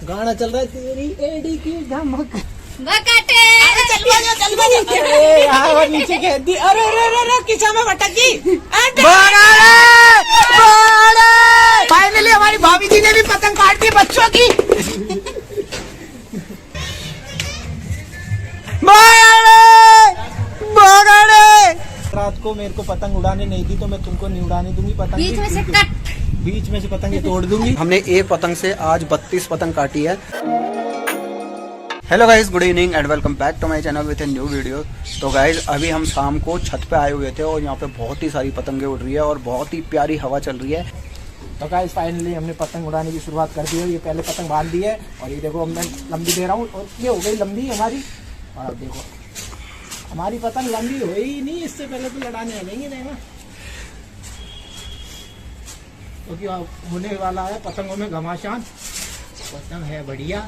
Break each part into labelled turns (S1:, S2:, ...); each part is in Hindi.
S1: गाना चल रहा है तेरी एडी की धमक
S2: बकटे
S1: वो नीचे कह दी। अरे किचा में भटक गई। फाइनली हमारी भाभी जी ने भी पतंग काट दी बच्चों की। रात को मेरे को पतंग उड़ाने नहीं दी तो मैं तुमको नहीं उड़ाने दूंगी पतंग।
S2: बीच में से कट,
S1: बीच में से पतंग तोड़ दूंगी। हमने एक पतंग से आज 32 पतंग काटी है। Hello guys, good evening and welcome back to my channel with a new video. तो गाइज अभी हम शाम को छत पे आए हुए थे और यहाँ पे बहुत ही सारी पतंगें उड़ रही है और बहुत ही प्यारी हवा चल रही है। तो गाइज फाइनली हमने पतंग उड़ाने की शुरुआत कर दी है। ये पहले पतंग बांध दी है और ये देखो मैं लंबी दे रहा हूँ और ये हो गई लंबी हमारी। और अब देखो हमारी पतंग लंबी हो ही नहीं, इससे पहले तो लड़ाने आ जाएंगे ना, क्योंकि होने वाला है पतंगों में घमासान। पतंग है बढ़िया।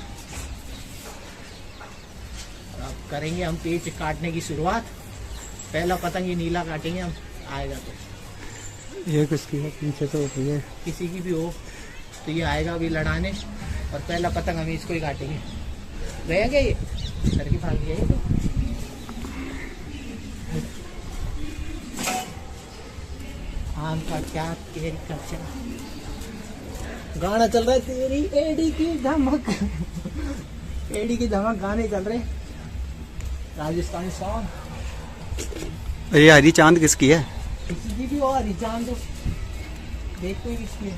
S1: अब करेंगे हम पेच काटने की शुरुआत। पहला पतंग ये नीला काटेंगे हम, आएगा तो।
S3: ये किसकी है? पीछे तो है,
S1: किसी की भी हो तो ये आएगा अभी लड़ाने। और पहला पतंग हम इसको ही काटेंगे। गया क्या ये सर की फाल गया तो। आम का क्या तेरी कच्चा गाना चल रहा है तेरी एडी की धमक। एडी की धमक गाने चल रहे राजस्थानी सॉन्ग।
S3: ये हरी चांद किसकी है?
S1: किसी की भी और चांद दो, देखते ही किसकी है।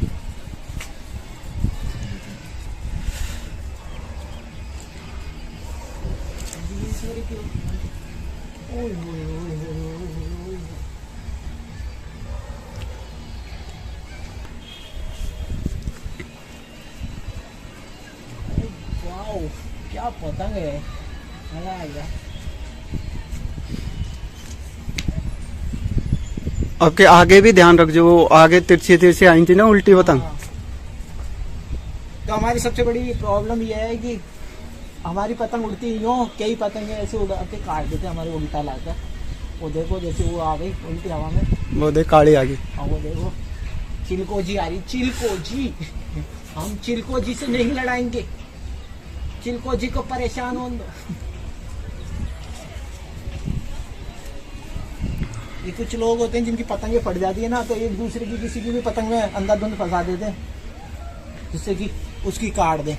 S1: ओए ओए ओए ओए। वाओ क्या पतंग है, मजा आएगा।
S3: अब के आगे भी ध्यान रख, जो आगे तिरछी तिरछी आई थी ना उल्टी पतंग।
S1: तो हमारी सबसे बड़ी प्रॉब्लम यह है कि हमारी पतंग उड़ती यूँ, कई पतंगे ऐसे उड़ा के काट देते हमारे उल्टा लाकर। वो देखो जैसे वो आ गई उल्टी हवा में,
S3: वो देख काली आ गई।
S1: हाँ वो देखो चिलको जी आ रही। चिलको जी, हम चिलको जी से नहीं लड़ाएंगे, चिलको जी को परेशान हो दो। ये कुछ लोग होते हैं जिनकी पतंगे फट जाती है ना, तो एक दूसरे की किसी की भी पतंग में अंधाधुंध फंसा देते हैं जिससे कि उसकी काट दें।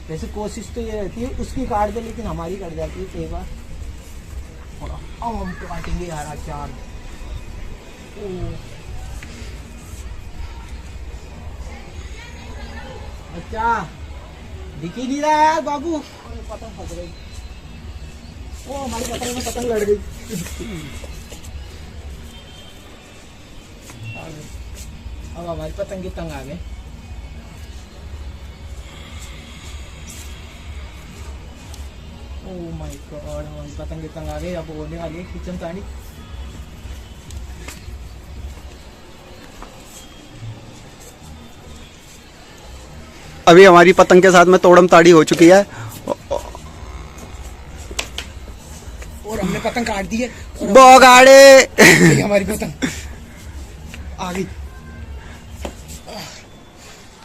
S1: वैसे कोशिश तो ये रहती है उसकी काट दे, लेकिन हमारी कट जाती है कई बार। और अब हम काटेंगे यार चार। अच्छा दिख ही नहीं रहा यार बाबू, पतंग फंस गई। ओ हमारी पतंग में पतंग लड़ गई। अब हमारी पतंग की तंग आ गए। ओह माय गॉड, हमारी पतंग की तंग आ गई। अब होने वाली है किचन ताड़ी।
S3: अभी हमारी पतंग के साथ में तोड़म ताड़ी हो चुकी है
S1: और हमने पतंग काट दी है।
S3: बोगाड़े
S1: हमारी पतंग आ गई।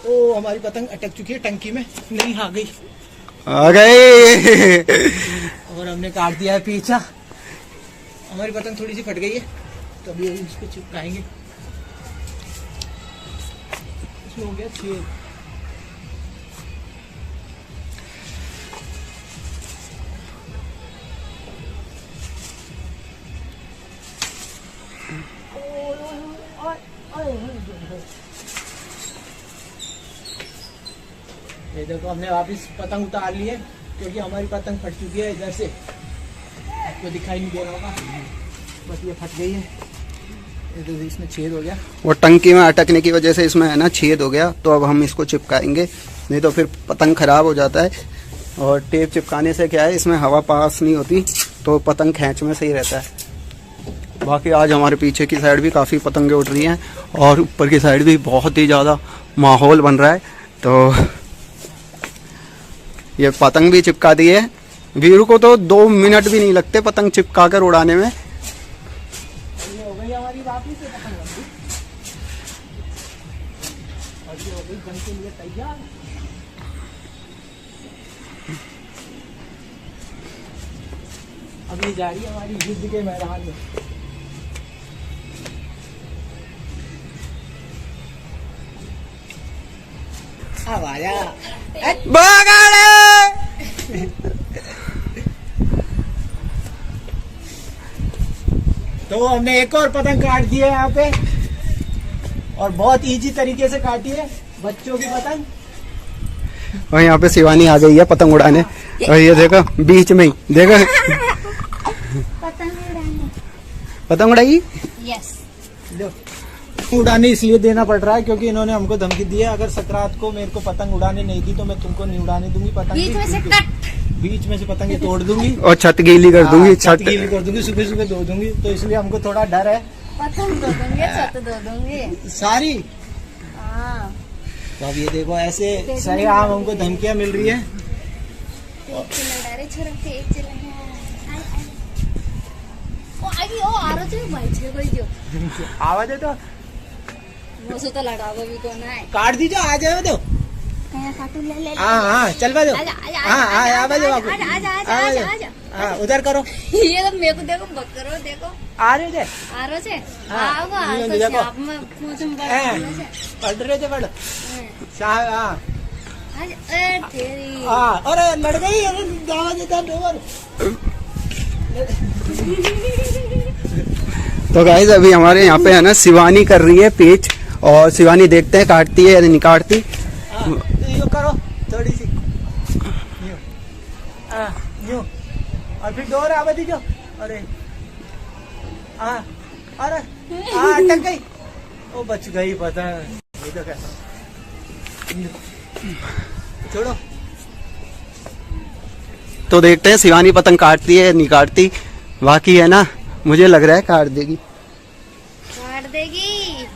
S1: ओ हमारी पतंग अटक चुकी है टंकी में, नहीं आ गई,
S3: आ गई।
S1: और हमने काट दिया है पीछा। हमारी पतंग थोड़ी सी फट गई है, तो अभी इसको चिपकाएंगे। इसमें हो गया छेद। ये देखो हमने वापिस पतंग उतार ली है, क्योंकि हमारी पतंग फट चुकी है इधर से। आपको दिखाई नहीं दे रहा होगा, बस ये फट गई है। ये तो इसमें छेद हो गया,
S3: वो टंकी में अटकने की वजह से इसमें है ना छेद हो गया। तो अब हम इसको चिपकाएंगे, नहीं तो फिर पतंग खराब हो जाता है। और टेप चिपकाने से क्या है, इसमें हवा पास नहीं होती तो पतंग खींच में सही रहता है। बाकी आज हमारे पीछे की साइड भी काफ़ी पतंगें उड़ रही हैं और ऊपर की साइड भी बहुत ही ज़्यादा माहौल बन रहा है। तो ये पतंग भी चिपका दी है। वीरू को तो 2 मिनट भी नहीं लगते पतंग चिपका कर उड़ाने में।
S1: ये हो गई हमारी वापिस से पतंग लगी और ये हो गई जंग के लिए तैयार।
S2: ये जा रही है हमारी युद्ध के मैदान में। अब आया तो हमने एक और पतंग काट दी है यहाँ पे, और बहुत इजी तरीके से काटी है बच्चों की पतंग।
S3: और यहाँ पे शिवानी आ गई है पतंग उड़ाने, और ये देखो बीच में ही देखो पतंग उड़ाई।
S4: यस।
S2: उड़ाने इसलिए देना पड़ रहा है क्योंकि इन्होंने हमको धमकी दी है, अगर सकरात को मेरे को पतंग उड़ाने नहीं दी तो मैं तुमको नहीं उड़ाने दूंगी पतंग। बीच में से पतंगे तोड़ दूंगी
S3: और छत गीली कर दूंगी,
S2: छत गीली कर दूंगी, सुबह सुबह धो दूंगी। तो इसलिए हमको थोड़ा डर है।
S4: पतंग धो दूंगे, छत धो दूंगे
S2: सारी।
S4: हाँ।
S2: तो अब ये देखो ऐसे सरेआम हमको धमकियां मिल रही है। आवाज है तो
S4: वो तो लड़ावा भी कौन है?
S2: काट दीजिए, आ जाए तो।
S4: ले
S2: हाँ चल बा दो। हाँ उधर करो।
S4: ये तो मेरे को देखो बकरो देखो
S2: आ रहे थे
S4: आरो से
S2: हाँ,
S4: आओ
S2: ये
S4: तो
S2: देखो।
S4: शाम में मौसम
S2: पढ़ रहे थे पढ़ हाँ
S4: आज ए तेरी
S2: हाँ। अरे लड़ गई, अरे गावा देता डोर।
S3: तो गाइस अभी हमारे यहाँ पे है ना शिवानी कर रही है पेच, और शिवानी देखते हैं काटती है या नहीं काटती।
S2: यूं करो थोड़ी सी यूं, और फिर डोर आवा दीजिए। अरे अरे अटक गई, ओ बच गई पतंग। ये तो कैसा छोड़ो।
S3: तो देखते हैं शिवानी पतंग काटती है या नहीं काटती। बाकी है ना मुझे लग रहा है काट देगी।
S4: काट देगी,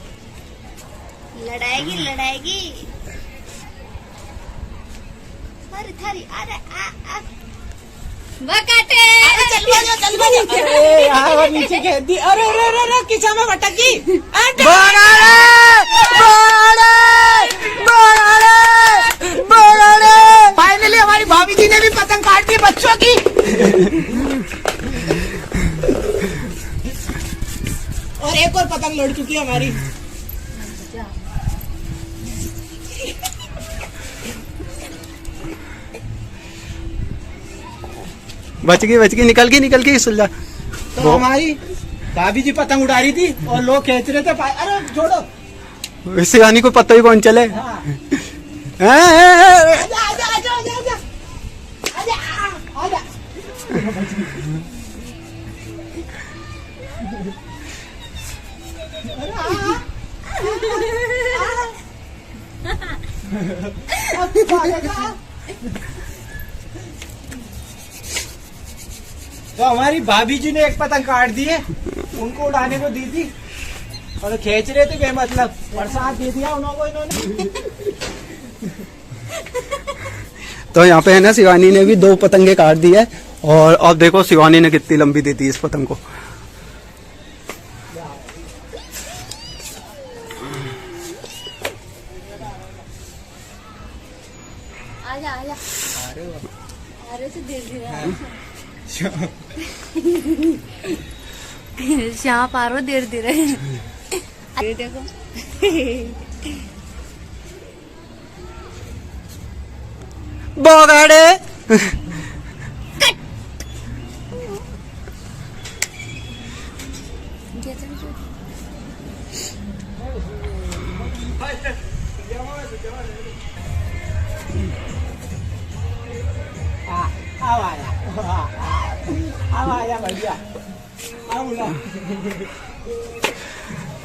S4: लड़ाएगी लड़ाएगी। थारी थारी अरे आ बकाटे
S2: अरे यार वो नीचे खेद दी। अरे अरे अरे किसा में भटक गई। फाइनली हमारी भाभी जी ने भी पतंग काट दी बच्चों की। और एक और पतंग लड़ चुकी है हमारी।
S3: बच गई निकल गई सुलझा।
S2: तो हमारी भाभी जी पतंग उड़ा रही थी और लोग खींच रहे थे। अरे छोड़ो,
S3: शिवानी को पता ही कौन चले।
S2: हाँ।
S3: हैं?
S2: आजा। तो हमारी भाभी जी ने एक पतंग काट दी है, उनको उड़ाने को दी थी और खींच रहे थे बेमतलब। प्रसाद दे दिया उन्होंने इन्होंने।
S3: तो यहाँ पे है ना शिवानी ने भी 2 पतंगे काट दी है, और अब देखो शिवानी ने कितनी लंबी दी थी इस पतंग को।
S4: आजा आजा अरे से धीरे श्याम पारो धीरे धीरे देखो।
S3: बोगाड़े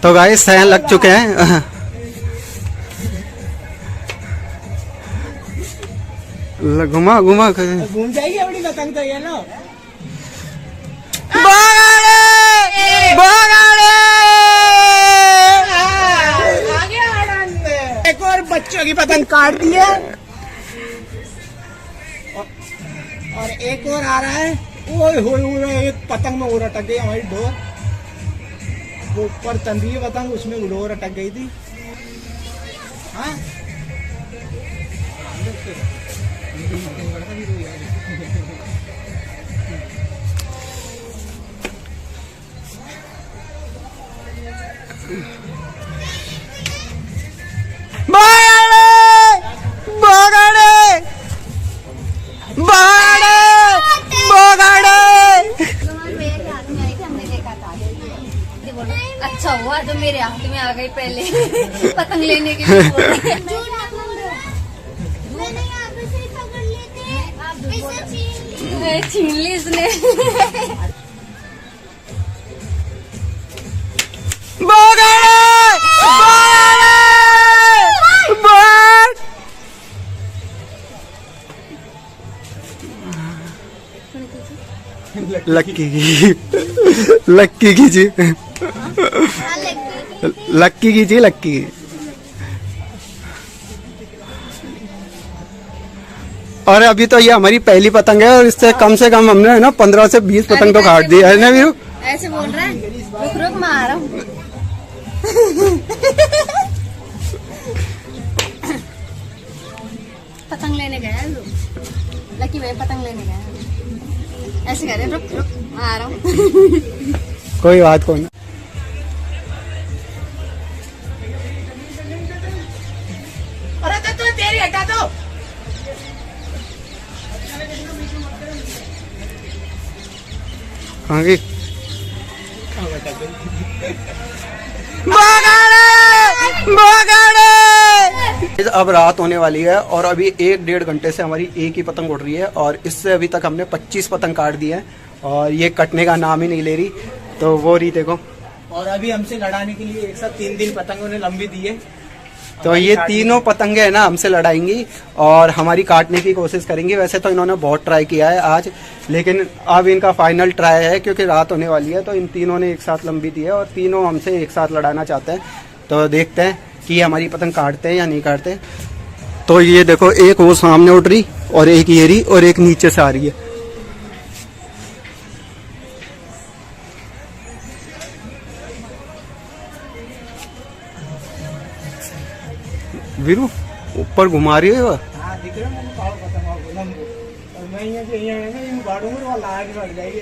S3: तो गाइस सैन लग चुके हैं। घुमा कर
S2: घूम जाएगी अपनी पतंग तो ये लो। एक और बच्चों की पतंग काट दी है और एक और आ रहा है। ओए होए एक पतंग में और अटक गई हमारी डोर। वो ऊपर तन रही है पतंग, उसमें डोर अटक गई थी। हाँ
S4: अच्छा हुआ जो मेरे हाथ में आ गई पहले पतंग लेने के लिए बोल रहे हैं। छीन ली इसने।
S3: लक्की की लक्की की जी लक्की की जी लक्की। और अभी तो ये हमारी पहली पतंग है और इससे कम से कम हमने ना 15 से 20 पतंग तो काट दी है ना वीरू।
S4: ऐसे बोल रहा है, रुक रुक मारो। पतंग लेने गया लोग, लकी भाई पतंग लेने गया। ऐसे कह रहे रुक रुक आ रहा हूँ।
S3: कोई बात कौन।
S2: अरे तो तेरी हटा दो।
S3: कहाँ की अब रात होने वाली है और अभी 1-1.5 घंटे से हमारी एक ही पतंग उड़ रही है और इससे अभी तक हमने 25 पतंग काट दी है और ये कटने का नाम ही नहीं ले रही। तो वो रही देखो।
S2: और अभी हमसे लड़ाने के लिए एक साथ 3 दिन पतंगों ने लंबी दी है।
S3: तो ये तीनों पतंगे है ना हमसे लड़ाएंगी और हमारी काटने की कोशिश करेंगी। वैसे तो इन्होंने बहुत ट्राई किया है आज, लेकिन अब इनका फाइनल ट्राई है क्योंकि रात होने वाली है। तो इन तीनों ने एक साथ लंबी दी है और तीनों हमसे एक साथ लड़ाना चाहते हैं। तो देखते हैं कि ये हमारी पतंग काटते हैं या नहीं काटते। तो ये देखो, एक वो सामने उड़ रही और एक ये रही और एक नीचे से आ रही है। वीरू ऊपर घुमा रही है वो।
S2: हाँ दिख रहा है, पाव पतंग और मैं यहाँ से यहाँ है ना, यूँ गाड़ूंगा वो लाग लग जाएगी।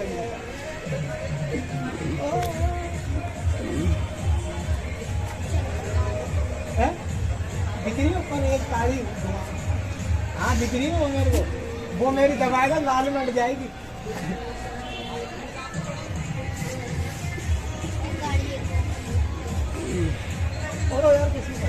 S2: दिख रही है ऊपर एक तारी। हाँ दिख रही है वो मेरे को, वो मेरी दबाएगा लाल में अट जाएगी। और यार किसी को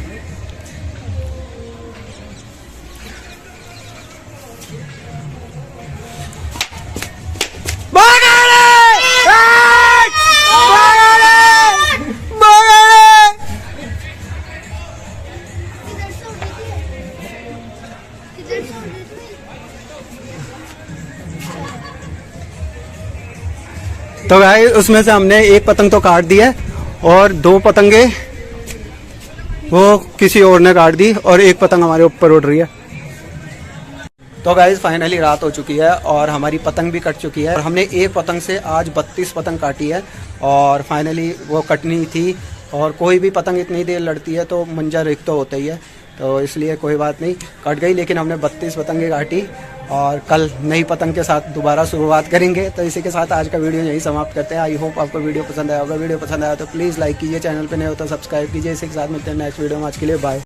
S3: तो भाई उसमें से हमने एक पतंग तो काट दी है और 2 पतंगे वो किसी और ने काट दी और एक पतंग हमारे ऊपर उड़ रही है। तो गाइज फाइनली रात हो चुकी है और हमारी पतंग भी कट चुकी है और हमने एक पतंग से आज 32 पतंग काटी है और फाइनली वो कटनी थी। और कोई भी पतंग इतनी देर लड़ती है तो मंजर एक तो होता ही है, तो इसलिए कोई बात नहीं, कट गई। लेकिन हमने 32 पतंगे काटी और कल नई पतंग के साथ दोबारा शुरुआत करेंगे। तो इसी के साथ आज का वीडियो यही समाप्त करते हैं। आई होप आपको वीडियो पसंद आया होगा। वीडियो पसंद आया तो प्लीज़ लाइक कीजिए, चैनल पे नए हो तो सब्सक्राइब कीजिए। इसी के साथ मिलते हैं नेक्स्ट वीडियो में। आज के लिए बाय।